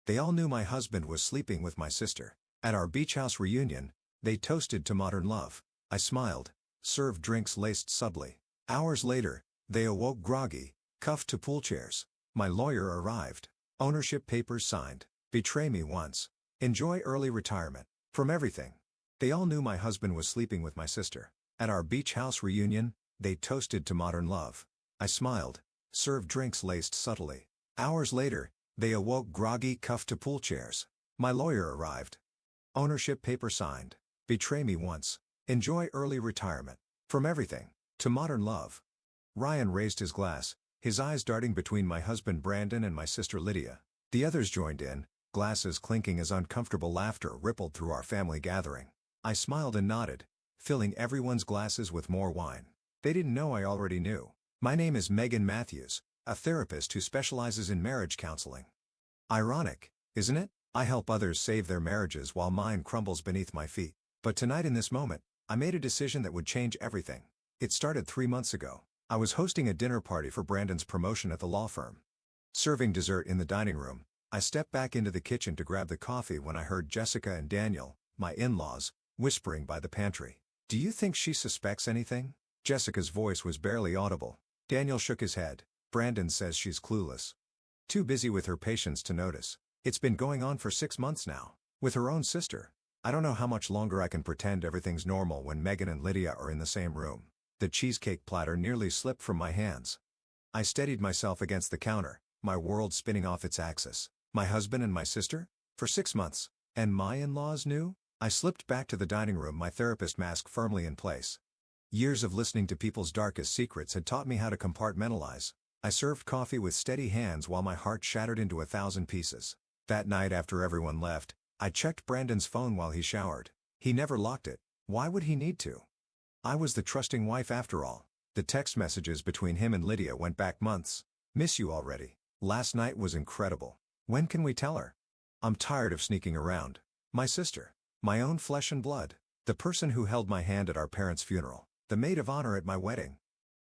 They all knew my husband was sleeping with my sister. At our beach house reunion, they toasted to modern love. I smiled, served drinks laced subtly. Hours later, they awoke groggy, cuffed to pool chairs. My lawyer arrived. Ownership papers signed. Betray me once. Enjoy early retirement. From everything. They all knew my husband was sleeping with my sister. At our beach house reunion, they toasted to modern love. I smiled, served drinks laced subtly. Hours later, they awoke groggy, cuffed to pool chairs. My lawyer arrived. Ownership paper signed. Betray me once. Enjoy early retirement. From everything to modern love. Ryan raised his glass, his eyes darting between my husband Brandon and my sister Lydia. The others joined in, glasses clinking as uncomfortable laughter rippled through our family gathering. I smiled and nodded, filling everyone's glasses with more wine. They didn't know I already knew. My name is Megan Matthews, a therapist who specializes in marriage counseling. Ironic, isn't it? I help others save their marriages while mine crumbles beneath my feet. But tonight in this moment, I made a decision that would change everything. It started 3 months ago. I was hosting a dinner party for Brandon's promotion at the law firm. Serving dessert in the dining room, I stepped back into the kitchen to grab the coffee when I heard Jessica and Daniel, my in-laws, whispering by the pantry. "Do you think she suspects anything?" Jessica's voice was barely audible. Daniel shook his head. "Brandon says she's clueless. Too busy with her patients to notice. It's been going on for 6 months now. With her own sister. I don't know how much longer I can pretend everything's normal when Megan and Lydia are in the same room." The cheesecake platter nearly slipped from my hands. I steadied myself against the counter, my world spinning off its axis. My husband and my sister? For 6 months. And my in-laws knew? I slipped back to the dining room, my therapist mask firmly in place. Years of listening to people's darkest secrets had taught me how to compartmentalize. I served coffee with steady hands while my heart shattered into 1,000 pieces. That night after everyone left, I checked Brandon's phone while he showered. He never locked it. Why would he need to? I was the trusting wife after all. The text messages between him and Lydia went back months. "Miss you already. Last night was incredible. When can we tell her? I'm tired of sneaking around." My sister. My own flesh and blood. The person who held my hand at our parents' funeral. The maid of honor at my wedding.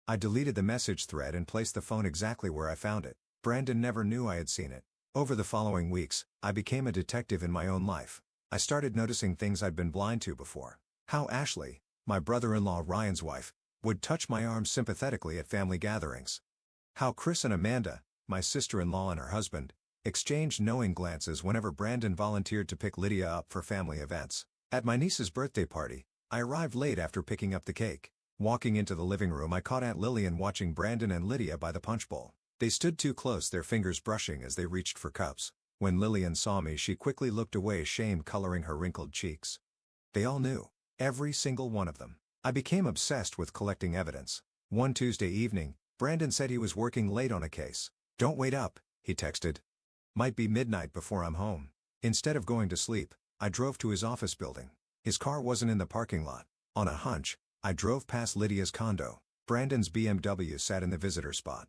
I deleted the message thread and placed the phone exactly where I found it. Brandon never knew I had seen it. Over the following weeks, I became a detective in my own life. I started noticing things I'd been blind to before. How Ashley, my brother-in-law Ryan's wife, would touch my arm sympathetically at family gatherings. How Chris and Amanda, my sister-in-law and her husband, exchanged knowing glances whenever Brandon volunteered to pick Lydia up for family events. At my niece's birthday party, I arrived late after picking up the cake. Walking into the living room, I caught Aunt Lillian watching Brandon and Lydia by the punch bowl. They stood too close, their fingers brushing as they reached for cups. When Lillian saw me, she quickly looked away, shame coloring her wrinkled cheeks. They all knew. Every single one of them. I became obsessed with collecting evidence. One Tuesday evening, Brandon said he was working late on a case. "Don't wait up," he texted. "Might be midnight before I'm home." Instead of going to sleep, I drove to his office building. His car wasn't in the parking lot. On a hunch, I drove past Lydia's condo. Brandon's BMW sat in the visitor spot.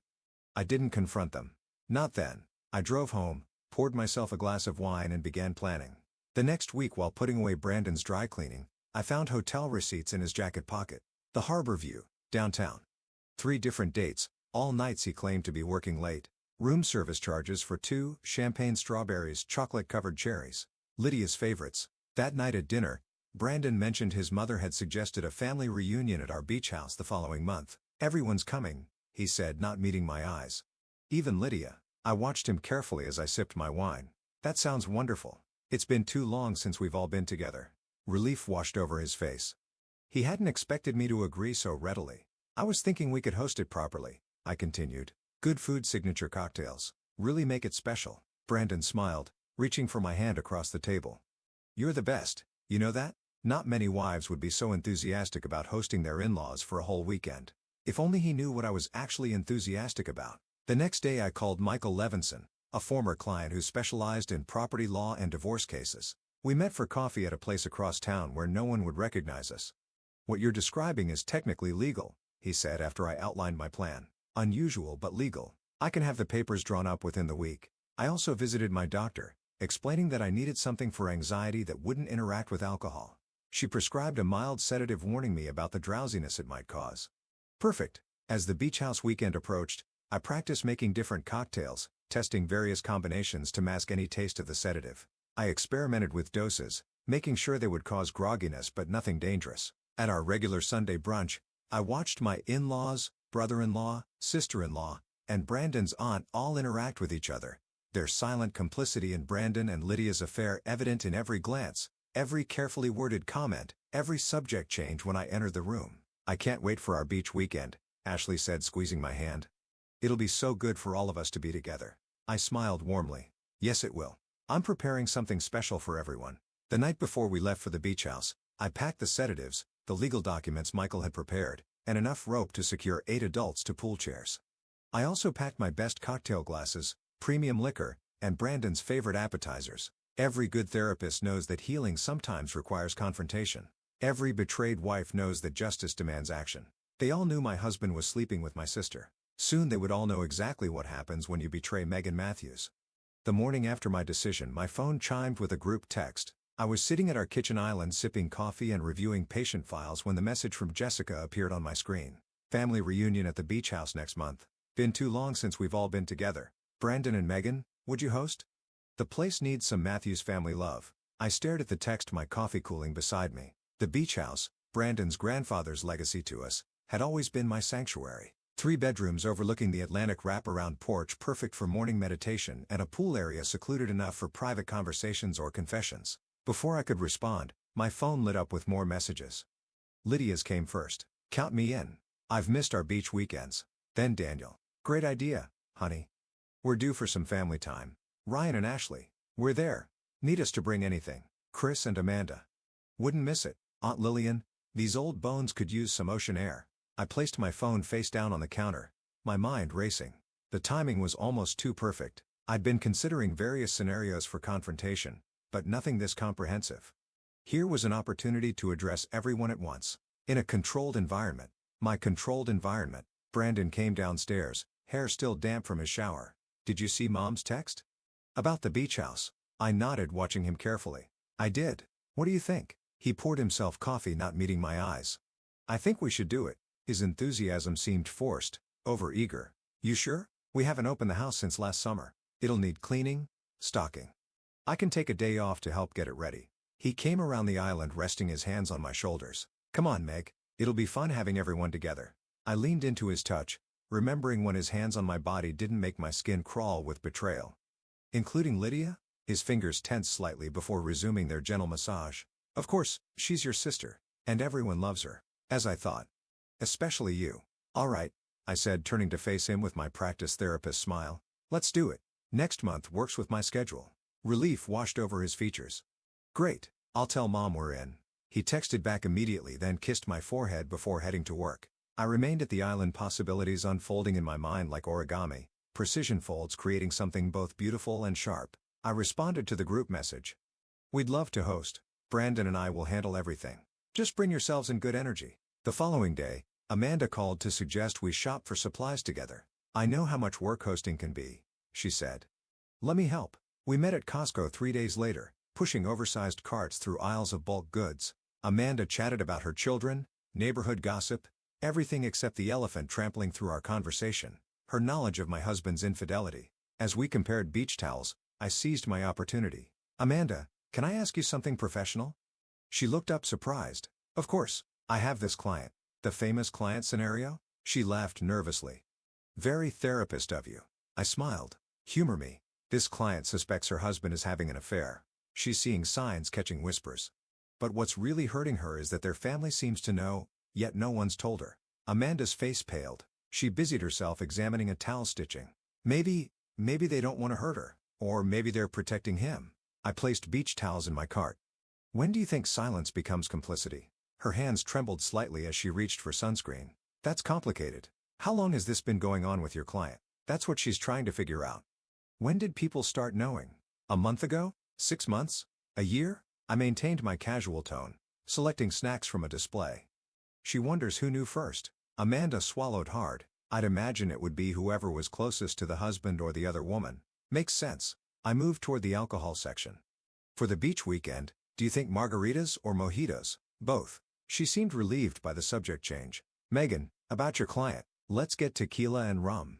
I didn't confront them. Not then. I drove home, poured myself a glass of wine and began planning. The next week, while putting away Brandon's dry cleaning, I found hotel receipts in his jacket pocket. The Harbor View, downtown. 3 different dates, all nights he claimed to be working late. Room service charges for 2 champagne strawberries, chocolate-covered cherries. Lydia's favorites. That night at dinner, Brandon mentioned his mother had suggested a family reunion at our beach house the following month. "Everyone's coming," he said, not meeting my eyes. "Even Lydia." I watched him carefully as I sipped my wine. "That sounds wonderful. It's been too long since we've all been together." Relief washed over his face. He hadn't expected me to agree so readily. "I was thinking we could host it properly," I continued. "Good food, signature cocktails. Really make it special." Brandon smiled, reaching for my hand across the table. "You're the best, you know that? Not many wives would be so enthusiastic about hosting their in-laws for a whole weekend. If only he knew what I was actually enthusiastic about." The next day I called Michael Levinson, a former client who specialized in property law and divorce cases. We met for coffee at a place across town where no one would recognize us. "What you're describing is technically legal," he said after I outlined my plan. "Unusual but legal. I can have the papers drawn up within the week." I also visited my doctor, explaining that I needed something for anxiety that wouldn't interact with alcohol. She prescribed a mild sedative, warning me about the drowsiness it might cause. Perfect. As the beach house weekend approached, I practiced making different cocktails, testing various combinations to mask any taste of the sedative. I experimented with doses, making sure they would cause grogginess but nothing dangerous. At our regular Sunday brunch, I watched my in-laws, brother-in-law, sister-in-law, and Brandon's aunt all interact with each other, their silent complicity in Brandon and Lydia's affair evident in every glance, every carefully worded comment, every subject change when I entered the room. "I can't wait for our beach weekend," Ashley said, squeezing my hand. "It'll be so good for all of us to be together." I smiled warmly. "Yes, it will. I'm preparing something special for everyone." The night before we left for the beach house, I packed the sedatives, the legal documents Michael had prepared, and enough rope to secure 8 adults to pool chairs. I also packed my best cocktail glasses, premium liquor, and Brandon's favorite appetizers. Every good therapist knows that healing sometimes requires confrontation. Every betrayed wife knows that justice demands action. They all knew my husband was sleeping with my sister. Soon they would all know exactly what happens when you betray Megan Matthews. The morning after my decision, my phone chimed with a group text. I was sitting at our kitchen island sipping coffee and reviewing patient files when the message from Jessica appeared on my screen. "Family reunion at the beach house next month. Been too long since we've all been together. Brandon and Megan, would you host? The place needs some Matthews family love." I stared at the text, my coffee cooling beside me. The beach house, Brandon's grandfather's legacy to us, had always been my sanctuary. 3 bedrooms overlooking the Atlantic wraparound porch, perfect for morning meditation, and a pool area secluded enough for private conversations or confessions. Before I could respond, my phone lit up with more messages. Lydia's came first. "Count me in. I've missed our beach weekends." Then Daniel. "Great idea, honey. We're due for some family time." Ryan and Ashley. "We're there. Need us to bring anything." Chris and Amanda. "Wouldn't miss it." Aunt Lillian. "These old bones could use some ocean air." I placed my phone face down on the counter, my mind racing. The timing was almost too perfect. I'd been considering various scenarios for confrontation, but nothing this comprehensive. Here was an opportunity to address everyone at once. In a controlled environment. My controlled environment. Brandon came downstairs, hair still damp from his shower. "Did you see Mom's text? About the beach house?" I nodded, watching him carefully. "I did. What do you think?" He poured himself coffee, not meeting my eyes. "I think we should do it." His enthusiasm seemed forced, over-eager. "You sure? We haven't opened the house since last summer. It'll need cleaning, stocking. I can take a day off to help get it ready." He came around the island, resting his hands on my shoulders. "Come on, Meg. It'll be fun having everyone together." I leaned into his touch, remembering when his hands on my body didn't make my skin crawl with betrayal. "Including Lydia?" His fingers tensed slightly before resuming their gentle massage. "Of course, she's your sister, and everyone loves her." "As I thought. Especially you." "All right," I said, turning to face him with my practice therapist smile. "Let's do it. Next month works with my schedule." Relief washed over his features. "Great. I'll tell Mom we're in." He texted back immediately, then kissed my forehead before heading to work. I remained at the island, possibilities unfolding in my mind like origami, precision folds creating something both beautiful and sharp. I responded to the group message. "We'd love to host. Brandon and I will handle everything. Just bring yourselves in good energy." The following day, Amanda called to suggest we shop for supplies together. "I know how much work hosting can be," she said. "Let me help." We met at Costco 3 days later, pushing oversized carts through aisles of bulk goods. Amanda chatted about her children, neighborhood gossip, everything except the elephant trampling through our conversation, her knowledge of my husband's infidelity. As we compared beach towels, I seized my opportunity. "Amanda, can I ask you something professional?" She looked up surprised. "Of course. I have this client." "The famous client scenario?" She laughed nervously. "Very therapist of you." I smiled. "Humor me. This client suspects her husband is having an affair. She's seeing signs, catching whispers. But what's really hurting her is that their family seems to know, yet no one's told her." Amanda's face paled. She busied herself examining a towel stitching. Maybe they don't want to hurt her. Or maybe they're protecting him." I placed beach towels in my cart. "When do you think silence becomes complicity?" Her hands trembled slightly as she reached for sunscreen. "That's complicated. How long has this been going on with your client?" That's what she's trying to figure out. "When did people start knowing? A month ago? 6 months? A year?" I maintained my casual tone, selecting snacks from a display. "She wonders who knew first." Amanda swallowed hard. "I'd imagine it would be whoever was closest to the husband or the other woman." "Makes sense." I moved toward the alcohol section. "For the beach weekend, do you think margaritas or mojitos?" "Both." She seemed relieved by the subject change. "Megan, about your client, let's get tequila and rum."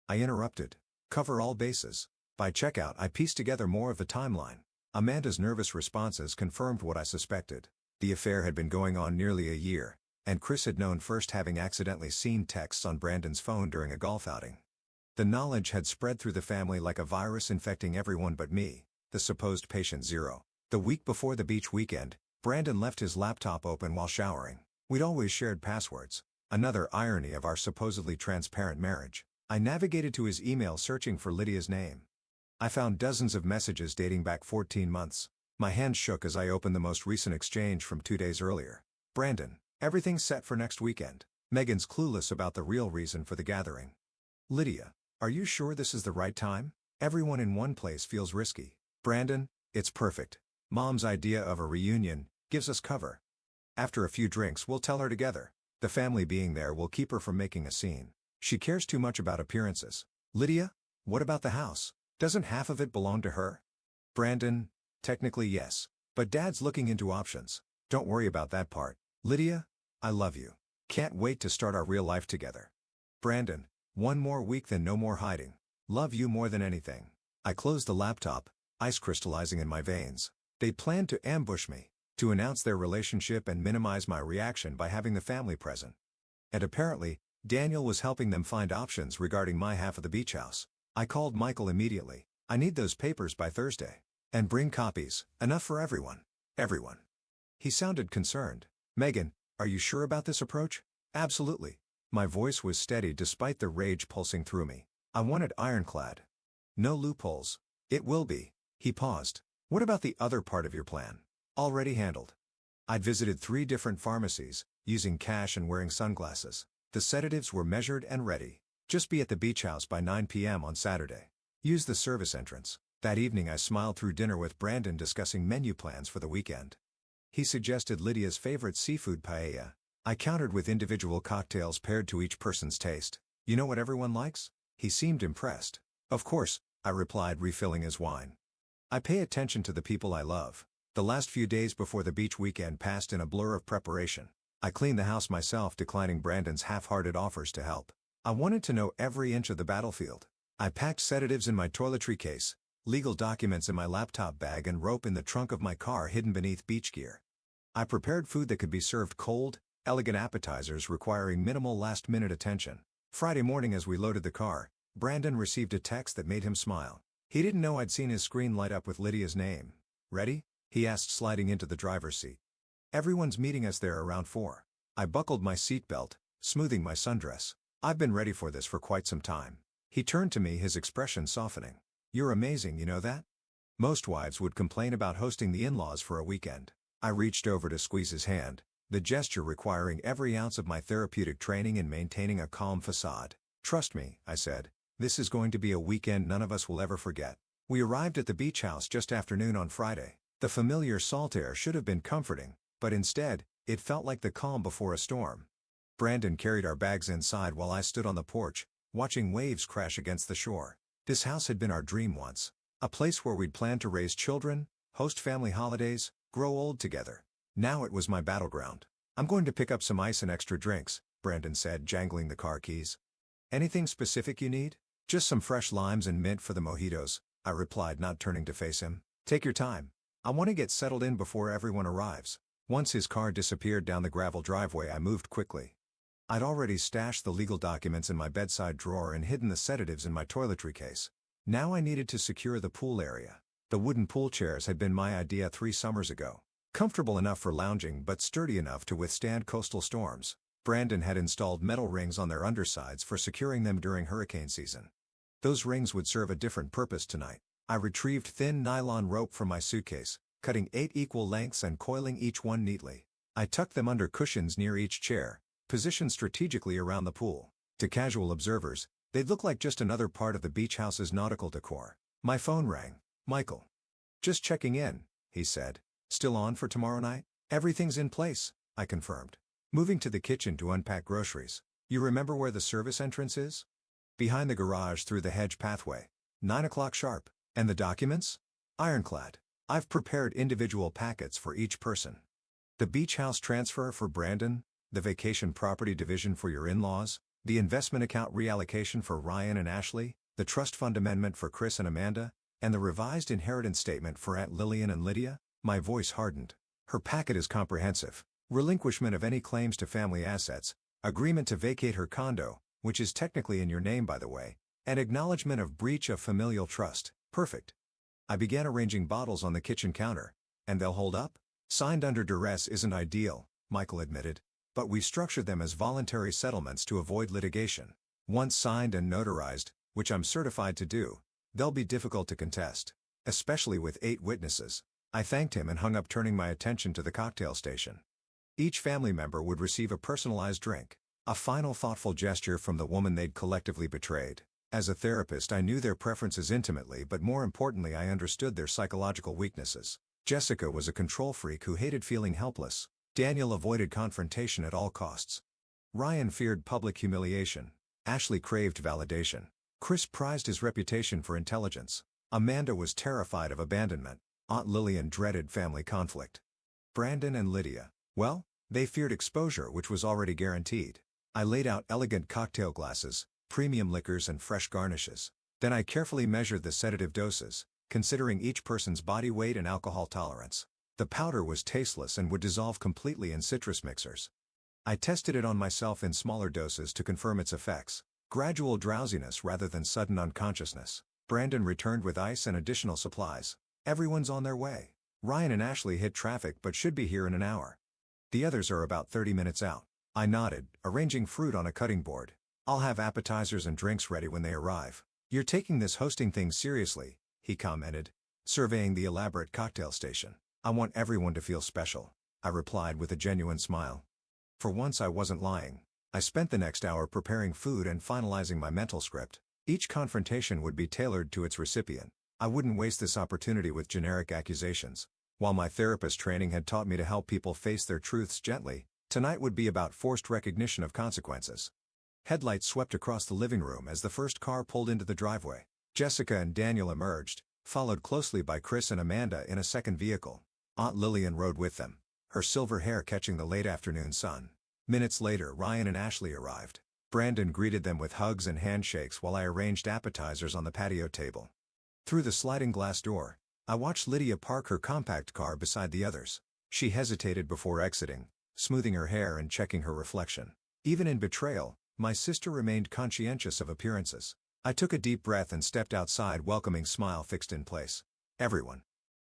I interrupted. Cover all bases. By checkout, I pieced together more of the timeline. Amanda's nervous responses confirmed what I suspected. The affair had been going on nearly a year, and Chris had known first, having accidentally seen texts on Brandon's phone during a golf outing. The knowledge had spread through the family like a virus, infecting everyone but me, the supposed patient zero. The week before the beach weekend, Brandon left his laptop open while showering. We'd always shared passwords. Another irony of our supposedly transparent marriage. I navigated to his email searching for Lydia's name. I found dozens of messages dating back 14 months. My hand shook as I opened the most recent exchange from 2 days earlier. Brandon, everything's set for next weekend. Megan's clueless about the real reason for the gathering. Lydia, are you sure this is the right time? Everyone in one place feels risky. Brandon, it's perfect. Mom's idea of a reunion gives us cover. After a few drinks, we'll tell her together. The family being there will keep her from making a scene. She cares too much about appearances. Lydia, what about the house? Doesn't half of it belong to her? Brandon, technically yes. But Dad's looking into options. Don't worry about that part. Lydia, I love you. Can't wait to start our real life together. Brandon, one more week then no more hiding. Love you more than anything. I closed the laptop, ice crystallizing in my veins. They planned to ambush me, to announce their relationship and minimize my reaction by having the family present. And apparently, Daniel was helping them find options regarding my half of the beach house. I called Michael immediately. I need those papers by Thursday. And bring copies, enough for everyone. Everyone. He sounded concerned. Megan, are you sure about this approach? Absolutely. My voice was steady despite the rage pulsing through me. I want it ironclad. No loopholes. It will be. He paused. What about the other part of your plan? Already handled. I'd visited 3 different pharmacies, using cash and wearing sunglasses. The sedatives were measured and ready. Just be at the beach house by 9 p.m. on Saturday. Use the service entrance. That evening I smiled through dinner with Brandon, discussing menu plans for the weekend. He suggested Lydia's favorite seafood paella. I countered with individual cocktails paired to each person's taste. You know what everyone likes? He seemed impressed. Of course, I replied, refilling his wine. I pay attention to the people I love. The last few days before the beach weekend passed in a blur of preparation. I cleaned the house myself, declining Brandon's half-hearted offers to help. I wanted to know every inch of the battlefield. I packed sedatives in my toiletry case, legal documents in my laptop bag, and rope in the trunk of my car hidden beneath beach gear. I prepared food that could be served cold, elegant appetizers requiring minimal last-minute attention. Friday morning as we loaded the car, Brandon received a text that made him smile. He didn't know I'd seen his screen light up with Lydia's name. Ready? He asked, sliding into the driver's seat. Everyone's meeting us there around 4. I buckled my seatbelt, smoothing my sundress. I've been ready for this for quite some time. He turned to me, his expression softening. You're amazing, you know that? Most wives would complain about hosting the in-laws for a weekend. I reached over to squeeze his hand, the gesture requiring every ounce of my therapeutic training in maintaining a calm facade. Trust me, I said. This is going to be a weekend none of us will ever forget. We arrived at the beach house just after noon on Friday. The familiar salt air should have been comforting, but instead, it felt like the calm before a storm. Brandon carried our bags inside while I stood on the porch, watching waves crash against the shore. This house had been our dream once. A place where we'd planned to raise children, host family holidays, grow old together. Now it was my battleground. I'm going to pick up some ice and extra drinks, Brandon said, jangling the car keys. Anything specific you need? Just some fresh limes and mint for the mojitos, I replied, not turning to face him. Take your time. I want to get settled in before everyone arrives. Once his car disappeared down the gravel driveway, I moved quickly. I'd already stashed the legal documents in my bedside drawer and hidden the sedatives in my toiletry case. Now I needed to secure the pool area. The wooden pool chairs had been my idea 3 summers ago. Comfortable enough for lounging but sturdy enough to withstand coastal storms. Brandon had installed metal rings on their undersides for securing them during hurricane season. Those rings would serve a different purpose tonight. I retrieved thin nylon rope from my suitcase, cutting 8 equal lengths and coiling each one neatly. I tucked them under cushions near each chair, positioned strategically around the pool. To casual observers, they'd look like just another part of the beach house's nautical decor. My phone rang. Michael. Just checking in, he said. Still on for tomorrow night? Everything's in place, I confirmed. Moving to the kitchen to unpack groceries. You remember where the service entrance is? Behind the garage through the hedge pathway. 9 o'clock sharp. And the documents? Ironclad. I've prepared individual packets for each person. The beach house transfer for Brandon, the vacation property division for your in-laws, the investment account reallocation for Ryan and Ashley, the trust fund amendment for Chris and Amanda, and the revised inheritance statement for Aunt Lillian and Lydia. My voice hardened. Her packet is comprehensive. Relinquishment of any claims to family assets, agreement to vacate her condo, which is technically in your name by the way, and acknowledgement of breach of familial trust. Perfect. I began arranging bottles on the kitchen counter. And they'll hold up? Signed under duress isn't ideal, Michael admitted. But we structured them as voluntary settlements to avoid litigation. Once signed and notarized, which I'm certified to do, they'll be difficult to contest. Especially with 8 witnesses. I thanked him and hung up, turning my attention to the cocktail station. Each family member would receive a personalized drink. A final thoughtful gesture from the woman they'd collectively betrayed. As a therapist, I knew their preferences intimately, but more importantly I understood their psychological weaknesses. Jessica was a control freak who hated feeling helpless. Daniel avoided confrontation at all costs. Ryan feared public humiliation. Ashley craved validation. Chris prized his reputation for intelligence. Amanda was terrified of abandonment. Aunt Lillian dreaded family conflict. Brandon and Lydia, well, they feared exposure, which was already guaranteed. I laid out elegant cocktail glasses, premium liquors and fresh garnishes. Then I carefully measured the sedative doses, considering each person's body weight and alcohol tolerance. The powder was tasteless and would dissolve completely in citrus mixers. I tested it on myself in smaller doses to confirm its effects. Gradual drowsiness rather than sudden unconsciousness. Brandon returned with ice and additional supplies. Everyone's on their way. Ryan and Ashley hit traffic but should be here in an hour. The others are about 30 minutes out. I nodded, arranging fruit on a cutting board. I'll have appetizers and drinks ready when they arrive. You're taking this hosting thing seriously, he commented, surveying the elaborate cocktail station. I want everyone to feel special, I replied with a genuine smile. For once I wasn't lying. I spent the next hour preparing food and finalizing my mental script. Each confrontation would be tailored to its recipient. I wouldn't waste this opportunity with generic accusations. While my therapist training had taught me to help people face their truths gently, tonight would be about forced recognition of consequences. Headlights swept across the living room as the first car pulled into the driveway. Jessica and Daniel emerged, followed closely by Chris and Amanda in a second vehicle. Aunt Lillian rode with them, her silver hair catching the late afternoon sun. Minutes later, Ryan and Ashley arrived. Brandon greeted them with hugs and handshakes while I arranged appetizers on the patio table. Through the sliding glass door, I watched Lydia park her compact car beside the others. She hesitated before exiting, smoothing her hair and checking her reflection. Even in betrayal, my sister remained conscientious of appearances. I took a deep breath and stepped outside, welcoming smile fixed in place. Everyone.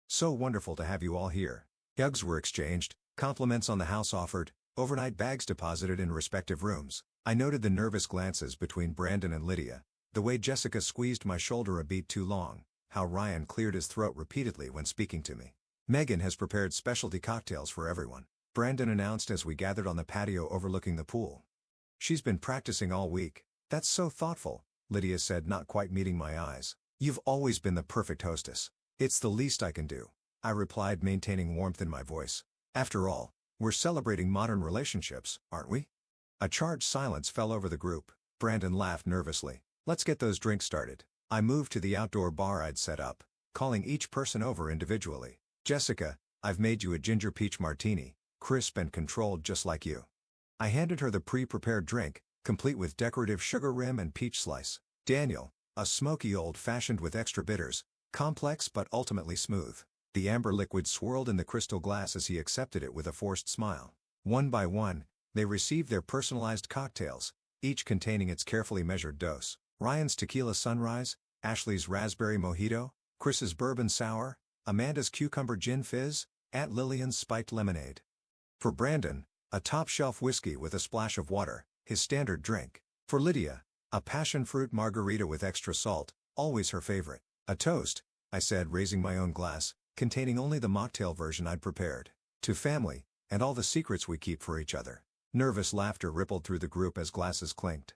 So wonderful to have you all here. Hugs were exchanged, compliments on the house offered, overnight bags deposited in respective rooms. I noted the nervous glances between Brandon and Lydia, the way Jessica squeezed my shoulder a beat too long, how Ryan cleared his throat repeatedly when speaking to me. Megan has prepared specialty cocktails for everyone, Brandon announced as we gathered on the patio overlooking the pool. She's been practicing all week. That's so thoughtful, Lydia said, not quite meeting my eyes. You've always been the perfect hostess. It's the least I can do, I replied, maintaining warmth in my voice. After all, we're celebrating modern relationships, aren't we? A charged silence fell over the group. Brandon laughed nervously. Let's get those drinks started. I moved to the outdoor bar I'd set up, calling each person over individually. Jessica, I've made you a ginger peach martini, crisp and controlled just like you. I handed her the pre-prepared drink, complete with decorative sugar rim and peach slice. Daniel, a smoky old-fashioned with extra bitters, complex but ultimately smooth. The amber liquid swirled in the crystal glass as he accepted it with a forced smile. One by one, they received their personalized cocktails, each containing its carefully measured dose. Ryan's tequila sunrise, Ashley's raspberry mojito, Chris's bourbon sour, Amanda's cucumber gin fizz, Aunt Lillian's spiked lemonade. For Brandon, a top-shelf whiskey with a splash of water, his standard drink. For Lydia, a passion fruit margarita with extra salt, always her favorite. A toast, I said, raising my own glass, containing only the mocktail version I'd prepared. To family, and all the secrets we keep for each other. Nervous laughter rippled through the group as glasses clinked.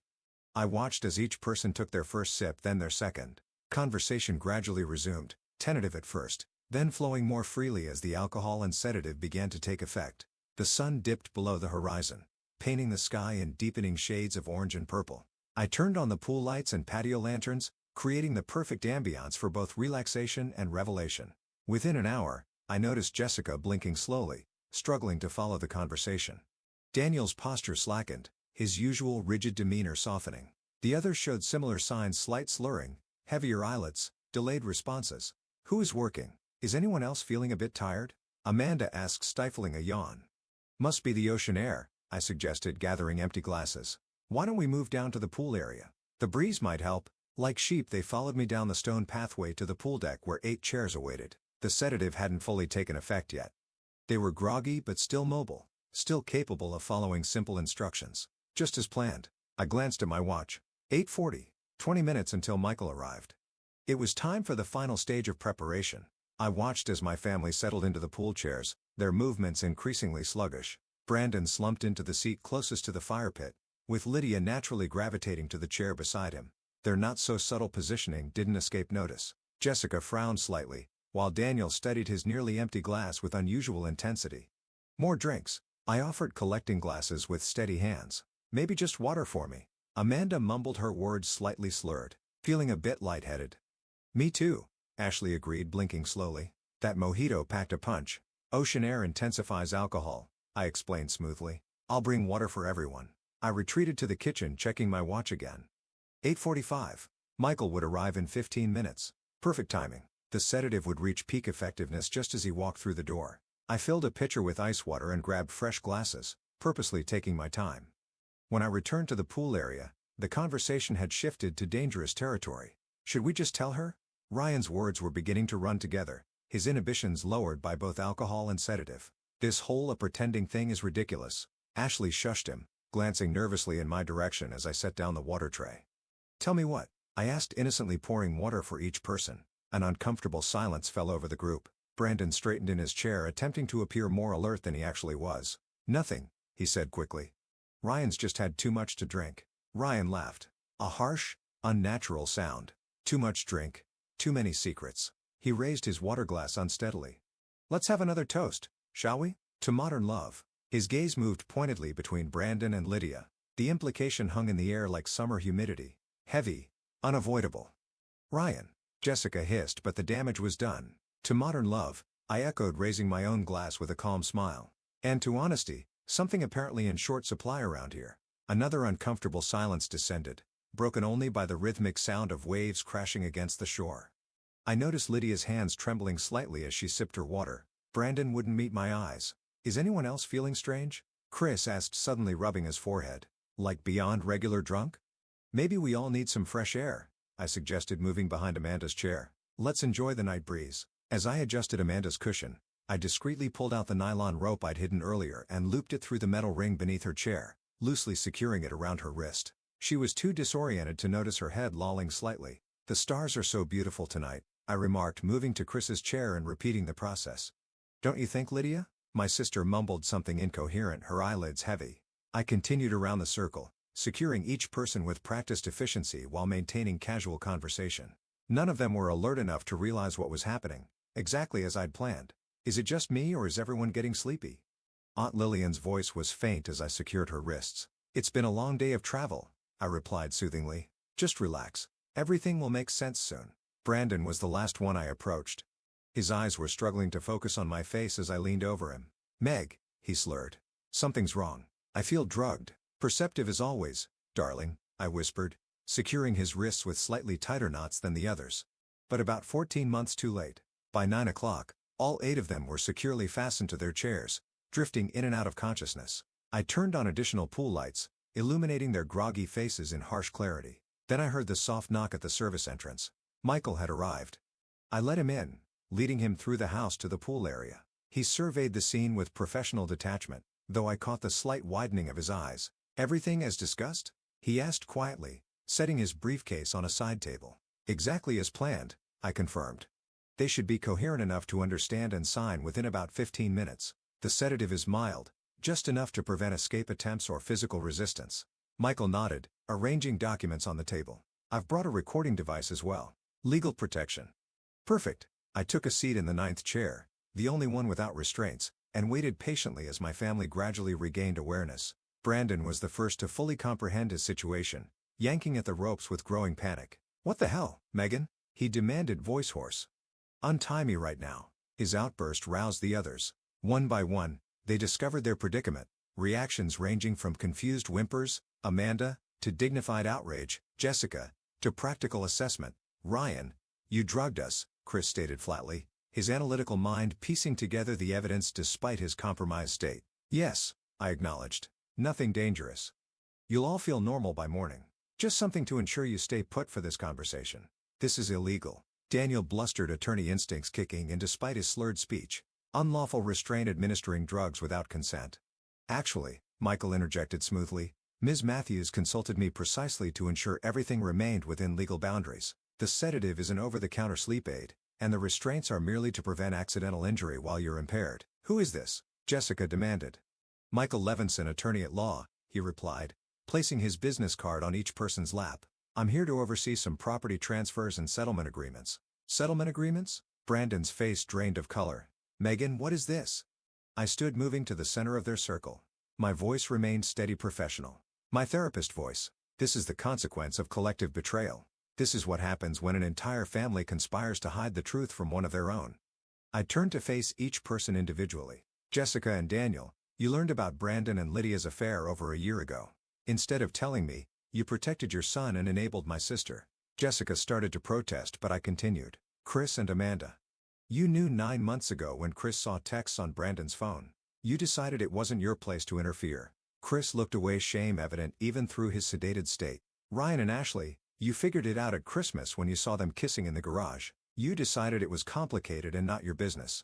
I watched as each person took their first sip, then their second. Conversation gradually resumed, tentative at first, then flowing more freely as the alcohol and sedative began to take effect. The sun dipped below the horizon, painting the sky in deepening shades of orange and purple. I turned on the pool lights and patio lanterns, creating the perfect ambiance for both relaxation and revelation. Within an hour, I noticed Jessica blinking slowly, struggling to follow the conversation. Daniel's posture slackened, his usual rigid demeanor softening. The others showed similar signs: slight slurring, Heavier eyelids, delayed responses. Who is working? Is anyone else feeling a bit tired? Amanda asked, stifling a yawn. Must be the ocean air, I suggested, gathering empty glasses. Why don't we move down to the pool area? The breeze might help. Like sheep, they followed me down the stone pathway to the pool deck where 8 chairs awaited. The sedative hadn't fully taken effect yet. They were groggy but still mobile, still capable of following simple instructions. Just as planned. I glanced at my watch. 8:40. 20 minutes until Michael arrived. It was time for the final stage of preparation. I watched as my family settled into the pool chairs, their movements increasingly sluggish. Brandon slumped into the seat closest to the fire pit, with Lydia naturally gravitating to the chair beside him. Their not-so-subtle positioning didn't escape notice. Jessica frowned slightly, while Daniel studied his nearly empty glass with unusual intensity. More drinks, I offered, collecting glasses with steady hands. Maybe just water for me. Amanda mumbled, her words slightly slurred, feeling a bit lightheaded. Me too, Ashley agreed, blinking slowly. That mojito packed a punch. Ocean air intensifies alcohol, I explained smoothly. I'll bring water for everyone. I retreated to the kitchen, checking my watch again. 8:45. Michael would arrive in 15 minutes. Perfect timing. The sedative would reach peak effectiveness just as he walked through the door. I filled a pitcher with ice water and grabbed fresh glasses, purposely taking my time. When I returned to the pool area, the conversation had shifted to dangerous territory. Should we just tell her? Ryan's words were beginning to run together, his inhibitions lowered by both alcohol and sedative. This whole pretending thing is ridiculous. Ashley shushed him, glancing nervously in my direction as I set down the water tray. Tell me what? I asked, innocently pouring water for each person. An uncomfortable silence fell over the group. Brandon straightened in his chair, attempting to appear more alert than he actually was. Nothing, he said quickly. Ryan's just had too much to drink. Ryan laughed. A harsh, unnatural sound. Too much drink. Too many secrets. He raised his water glass unsteadily. Let's have another toast, shall we? To modern love. His gaze moved pointedly between Brandon and Lydia. The implication hung in the air like summer humidity. Heavy. Unavoidable. Ryan. Jessica hissed, but the damage was done. To modern love, I echoed, raising my own glass with a calm smile. And to honesty, something apparently in short supply around here. Another uncomfortable silence descended, broken only by the rhythmic sound of waves crashing against the shore. I noticed Lydia's hands trembling slightly as she sipped her water. Brandon wouldn't meet my eyes. Is anyone else feeling strange? Chris asked, suddenly rubbing his forehead. Like beyond regular drunk? Maybe we all need some fresh air, I suggested, moving behind Amanda's chair. Let's enjoy the night breeze. As I adjusted Amanda's cushion, I discreetly pulled out the nylon rope I'd hidden earlier and looped it through the metal ring beneath her chair, loosely securing it around her wrist. She was too disoriented to notice her head lolling slightly. The stars are so beautiful tonight, I remarked, moving to Chris's chair and repeating the process. Don't you think, Lydia? My sister mumbled something incoherent, her eyelids heavy. I continued around the circle, securing each person with practiced efficiency while maintaining casual conversation. None of them were alert enough to realize what was happening, exactly as I'd planned. Is it just me, or is everyone getting sleepy? Aunt Lillian's voice was faint as I secured her wrists. It's been a long day of travel, I replied soothingly. Just relax. Everything will make sense soon. Brandon was the last one I approached. His eyes were struggling to focus on my face as I leaned over him. Meg, he slurred. Something's wrong. I feel drugged. Perceptive as always, darling, I whispered, securing his wrists with slightly tighter knots than the others. But about 14 months too late. By 9 o'clock, all 8 of them were securely fastened to their chairs, drifting in and out of consciousness. I turned on additional pool lights, illuminating their groggy faces in harsh clarity. Then I heard the soft knock at the service entrance. Michael had arrived. I let him in, leading him through the house to the pool area. He surveyed the scene with professional detachment, though I caught the slight widening of his eyes. Everything as discussed? He asked quietly, setting his briefcase on a side table. Exactly as planned, I confirmed. They should be coherent enough to understand and sign within about 15 minutes. The sedative is mild, just enough to prevent escape attempts or physical resistance. Michael nodded, arranging documents on the table. I've brought a recording device as well. Legal protection. Perfect. I took a seat in the 9th chair, the only one without restraints, and waited patiently as my family gradually regained awareness. Brandon was the first to fully comprehend his situation, yanking at the ropes with growing panic. What the hell, Megan? He demanded, voice hoarse. Untie me right now. His outburst roused the others. One by one, they discovered their predicament, reactions ranging from confused whimpers, Amanda, to dignified outrage, Jessica, to practical assessment, Ryan, you drugged us, Chris stated flatly, his analytical mind piecing together the evidence despite his compromised state. Yes, I acknowledged. Nothing dangerous. You'll all feel normal by morning. Just something to ensure you stay put for this conversation. This is illegal. Daniel blustered, attorney instincts kicking in despite his slurred speech. Unlawful restraint, administering drugs without consent. Actually, Michael interjected smoothly, Ms. Matthews consulted me precisely to ensure everything remained within legal boundaries. The sedative is an over-the-counter sleep aid, and the restraints are merely to prevent accidental injury while you're impaired. Who is this? Jessica demanded. Michael Levinson, attorney at law, he replied, placing his business card on each person's lap. I'm here to oversee some property transfers and settlement agreements. Settlement agreements? Brandon's face drained of color. Megan, what is this? I stood, moving to the center of their circle. My voice remained steady, professional. My therapist voice. This is the consequence of collective betrayal. This is what happens when an entire family conspires to hide the truth from one of their own. I turned to face each person individually. Jessica and Daniel, you learned about Brandon and Lydia's affair over a year ago. Instead of telling me, you protected your son and enabled my sister. Jessica started to protest, but I continued. Chris and Amanda. You knew 9 months ago when Chris saw texts on Brandon's phone. You decided it wasn't your place to interfere. Chris looked away, shame evident even through his sedated state. Ryan and Ashley, you figured it out at Christmas when you saw them kissing in the garage. You decided it was complicated and not your business.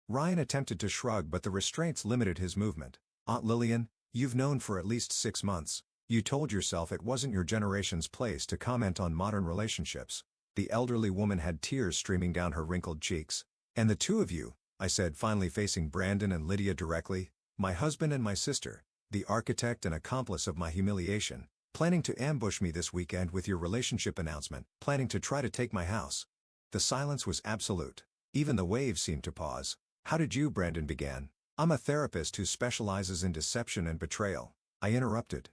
Ryan attempted to shrug, but the restraints limited his movement. Aunt Lillian, you've known for at least 6 months. You told yourself it wasn't your generation's place to comment on modern relationships. The elderly woman had tears streaming down her wrinkled cheeks. And the two of you, I said, finally facing Brandon and Lydia directly, my husband and my sister, the architect and accomplice of my humiliation, planning to ambush me this weekend with your relationship announcement, planning to try to take my house. The silence was absolute. Even the waves seemed to pause. How did you? Brandon began. I'm a therapist who specializes in deception and betrayal. I interrupted.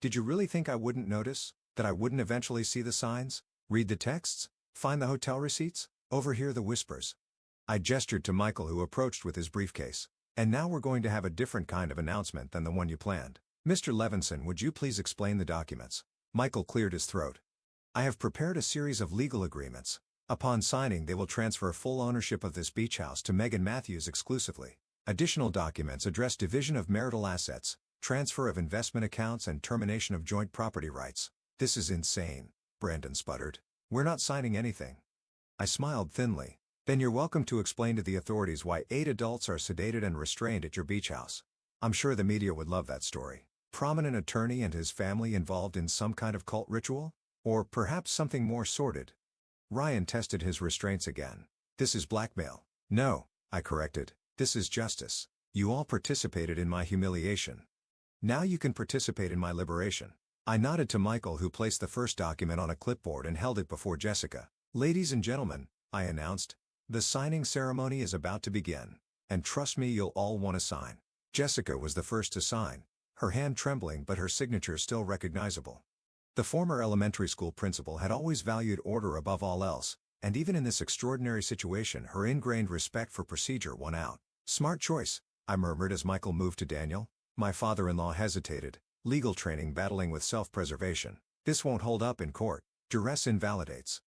Did you really think I wouldn't notice? That I wouldn't eventually see the signs? Read the texts? Find the hotel receipts? Overhear the whispers? I gestured to Michael, who approached with his briefcase. And now we're going to have a different kind of announcement than the one you planned. Mr. Levinson, would you please explain the documents? Michael cleared his throat. I have prepared a series of legal agreements. Upon signing, they will transfer full ownership of this beach house to Megan Matthews exclusively. Additional documents address division of marital assets, transfer of investment accounts, and termination of joint property rights. This is insane, Brandon sputtered. We're not signing anything. I smiled thinly. Then you're welcome to explain to the authorities why 8 adults are sedated and restrained at your beach house. I'm sure the media would love that story. Prominent attorney and his family involved in some kind of cult ritual? Or perhaps something more sordid? Ryan tested his restraints again. This is blackmail. No, I corrected. This is justice. You all participated in my humiliation. Now you can participate in my liberation. I nodded to Michael, who placed the first document on a clipboard and held it before Jessica. Ladies and gentlemen, I announced, the signing ceremony is about to begin. And trust me, you'll all want to sign. Jessica was the first to sign, her hand trembling but her signature still recognizable. The former elementary school principal had always valued order above all else, and even in this extraordinary situation her ingrained respect for procedure won out. Smart choice, I murmured as Michael moved to Daniel. My father-in-law hesitated, legal training battling with self-preservation. This won't hold up in court. Duress invalidates.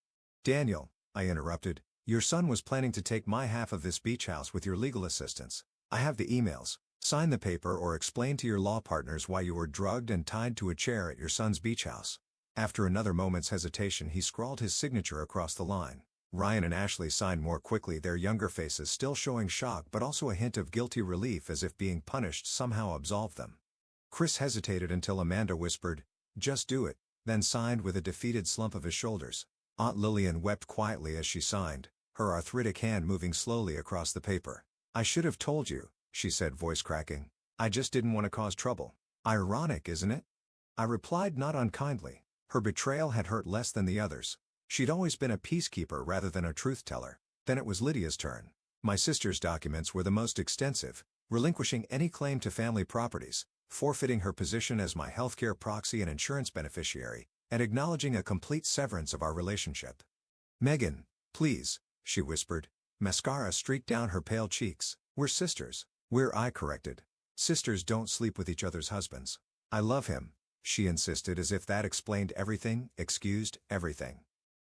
Daniel, I interrupted, your son was planning to take my half of this beach house with your legal assistance. I have the emails. Sign the paper or explain to your law partners why you were drugged and tied to a chair at your son's beach house. After another moment's hesitation, he scrawled his signature across the line. Ryan and Ashley signed more quickly, their younger faces still showing shock but also a hint of guilty relief, as if being punished somehow absolved them. Chris hesitated until Amanda whispered, "Just do it," then signed with a defeated slump of his shoulders. Aunt Lillian wept quietly as she signed, her arthritic hand moving slowly across the paper. "I should have told you," she said, voice cracking. "I just didn't want to cause trouble." Ironic, isn't it? I replied, not unkindly. Her betrayal had hurt less than the others. She'd always been a peacekeeper rather than a truth-teller. Then it was Lydia's turn. My sister's documents were the most extensive, relinquishing any claim to family properties, forfeiting her position as my healthcare proxy and insurance beneficiary, and acknowledging a complete severance of our relationship. "Megan, please," she whispered. Mascara streaked down her pale cheeks. "We're sisters." I corrected. "Sisters don't sleep with each other's husbands." "I love him," she insisted, as if that explained everything, excused everything.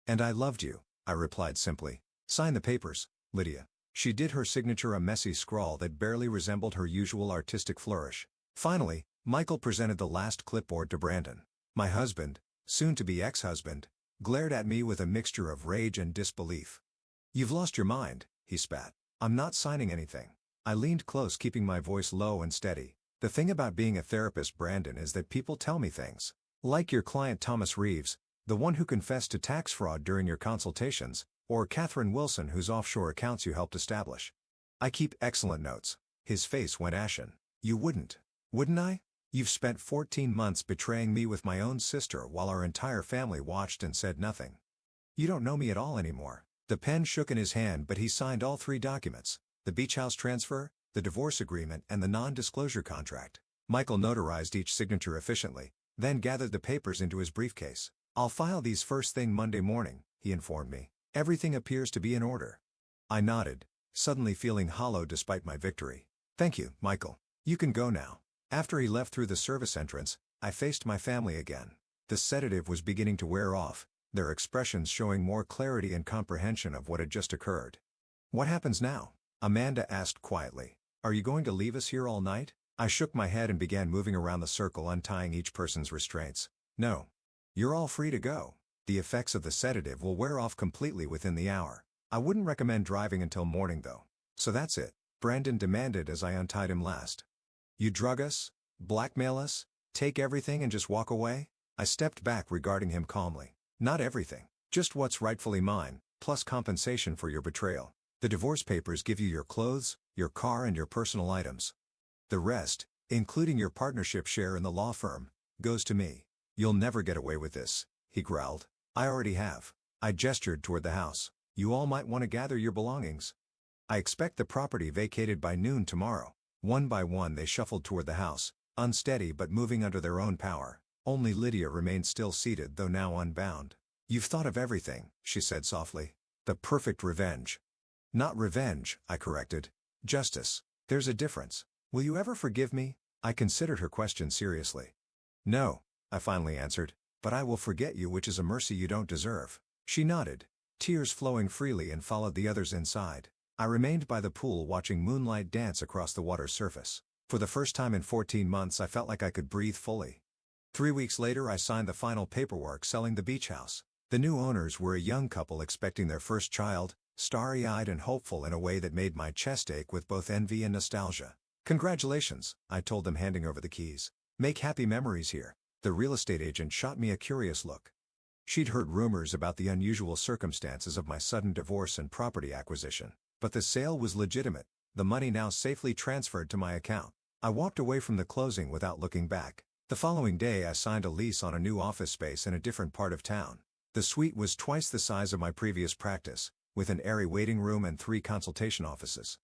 And I loved you, I replied simply. Sign the papers, Lydia. She did her signature, a messy scrawl that barely resembled her usual artistic flourish. Finally, Michael presented the last clipboard to Brandon. My husband, soon-to-be ex-husband, glared at me with a mixture of rage and disbelief. You've lost your mind, he spat. I'm not signing anything. I leaned close, keeping my voice low and steady. The thing about being a therapist, Brandon, is that people tell me things. Like your client Thomas Reeves, the one who confessed to tax fraud during your consultations, or Catherine Wilson, whose offshore accounts you helped establish. I keep excellent notes. His face went ashen. You wouldn't I? You've spent 14 months betraying me with my own sister while our entire family watched and said nothing. You don't know me at all anymore. The pen shook in his hand, but he signed all 3 documents: the beach house transfer, the divorce agreement, and the non-disclosure contract. Michael notarized each signature efficiently, then gathered the papers into his briefcase. I'll file these first thing Monday morning, he informed me. Everything appears to be in order. I nodded, suddenly feeling hollow despite my victory. Thank you, Michael. You can go now. After he left through the service entrance, I faced my family again. The sedative was beginning to wear off, their expressions showing more clarity and comprehension of what had just occurred. What happens now? Amanda asked quietly. Are you going to leave us here all night? I shook my head and began moving around the circle, untying each person's restraints. No. You're all free to go. The effects of the sedative will wear off completely within the hour. I wouldn't recommend driving until morning though. So that's it? Brandon demanded as I untied him last. You drug us? Blackmail us? Take everything and just walk away? I stepped back, regarding him calmly. Not everything. Just what's rightfully mine, plus compensation for your betrayal. The divorce papers give you your clothes, your car, and your personal items. The rest, including your partnership share in the law firm, goes to me. You'll never get away with this, he growled. I already have. I gestured toward the house. You all might want to gather your belongings. I expect the property vacated by noon tomorrow. One by one they shuffled toward the house, unsteady but moving under their own power. Only Lydia remained still seated, though now unbound. You've thought of everything, she said softly. The perfect revenge. Not revenge, I corrected. Justice. There's a difference. Will you ever forgive me? I considered her question seriously. No, I finally answered, but I will forget you, which is a mercy you don't deserve. She nodded, tears flowing freely, and followed the others inside. I remained by the pool watching moonlight dance across the water's surface. For the first time in 14 months I felt like I could breathe fully. 3 weeks later I signed the final paperwork selling the beach house. The new owners were a young couple expecting their first child, starry-eyed and hopeful in a way that made my chest ache with both envy and nostalgia. Congratulations, I told them, handing over the keys. Make happy memories here. The real estate agent shot me a curious look. She'd heard rumors about the unusual circumstances of my sudden divorce and property acquisition. But the sale was legitimate, the money now safely transferred to my account. I walked away from the closing without looking back. The following day I signed a lease on a new office space in a different part of town. The suite was twice the size of my previous practice, with an airy waiting room and 3 consultation offices.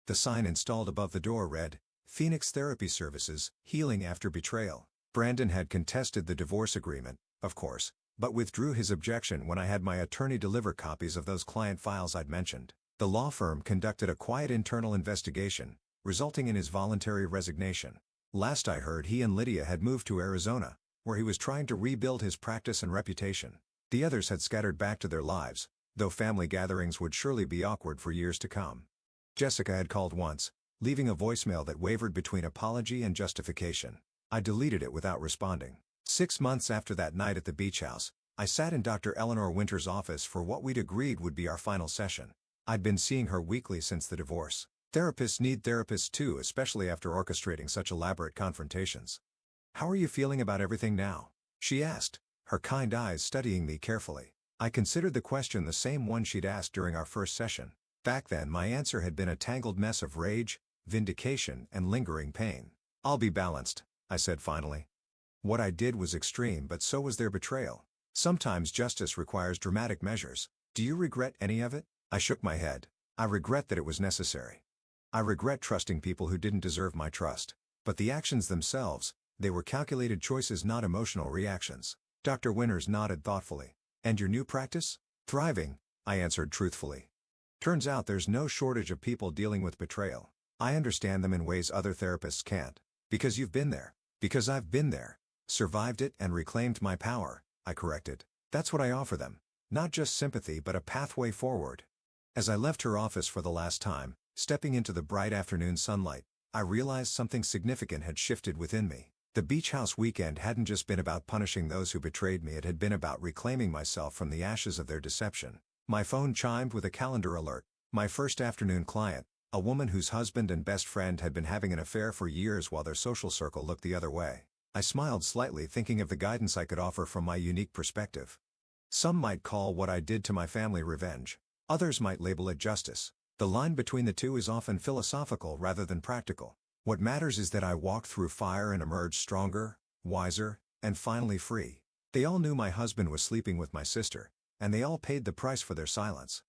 The sign installed above the door read, Phoenix Therapy Services, Healing After Betrayal. Brandon had contested the divorce agreement, of course, but withdrew his objection when I had my attorney deliver copies of those client files I'd mentioned. The law firm conducted a quiet internal investigation, resulting in his voluntary resignation. Last I heard, he and Lydia had moved to Arizona, where he was trying to rebuild his practice and reputation. The others had scattered back to their lives, though family gatherings would surely be awkward for years to come. Jessica had called once, leaving a voicemail that wavered between apology and justification. I deleted it without responding. 6 months after that night at the beach house, I sat in Dr. Eleanor Winter's office for what we'd agreed would be our final session. I'd been seeing her weekly since the divorce. Therapists need therapists too, especially after orchestrating such elaborate confrontations. How are you feeling about everything now? She asked, her kind eyes studying me carefully. I considered the question the same one she'd asked during our first session. Back then my answer had been a tangled mess of rage, vindication, and lingering pain. I'll be balanced, I said finally. What I did was extreme, but so was their betrayal. Sometimes justice requires dramatic measures. Do you regret any of it? I shook my head. I regret that it was necessary. I regret trusting people who didn't deserve my trust. But the actions themselves, they were calculated choices, not emotional reactions. Dr. Winters nodded thoughtfully. And your new practice? Thriving, I answered truthfully. Turns out there's no shortage of people dealing with betrayal. I understand them in ways other therapists can't. Because you've been there. Because I've been there. Survived it and reclaimed my power, I corrected. That's what I offer them. Not just sympathy but a pathway forward. As I left her office for the last time, stepping into the bright afternoon sunlight, I realized something significant had shifted within me. The beach house weekend hadn't just been about punishing those who betrayed me, it had been about reclaiming myself from the ashes of their deception. My phone chimed with a calendar alert. My first afternoon client, a woman whose husband and best friend had been having an affair for years while their social circle looked the other way. I smiled slightly, thinking of the guidance I could offer from my unique perspective. Some might call what I did to my family revenge. Others might label it justice. The line between the two is often philosophical rather than practical. What matters is that I walked through fire and emerged stronger, wiser, and finally free. They all knew my husband was sleeping with my sister, and they all paid the price for their silence.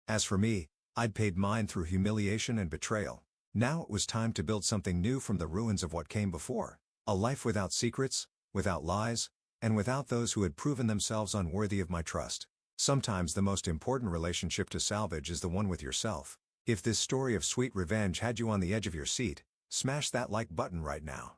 As for me, I'd paid mine through humiliation and betrayal. Now it was time to build something new from the ruins of what came before. A life without secrets, without lies, and without those who had proven themselves unworthy of my trust. Sometimes the most important relationship to salvage is the one with yourself. If this story of sweet revenge had you on the edge of your seat, smash that like button right now.